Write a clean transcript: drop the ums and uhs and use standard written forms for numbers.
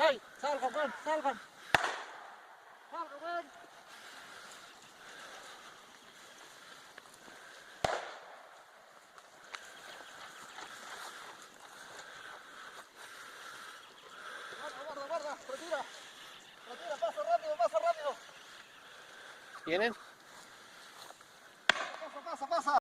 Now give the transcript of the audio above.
¡Ay! ¡Salgan, ven! ¡Salgan! ¡Salgan, ven! Guarda, guarda, retira. Retira, pasa rápido, pasa rápido. ¿Tienen? Pasa, pasa, pasa.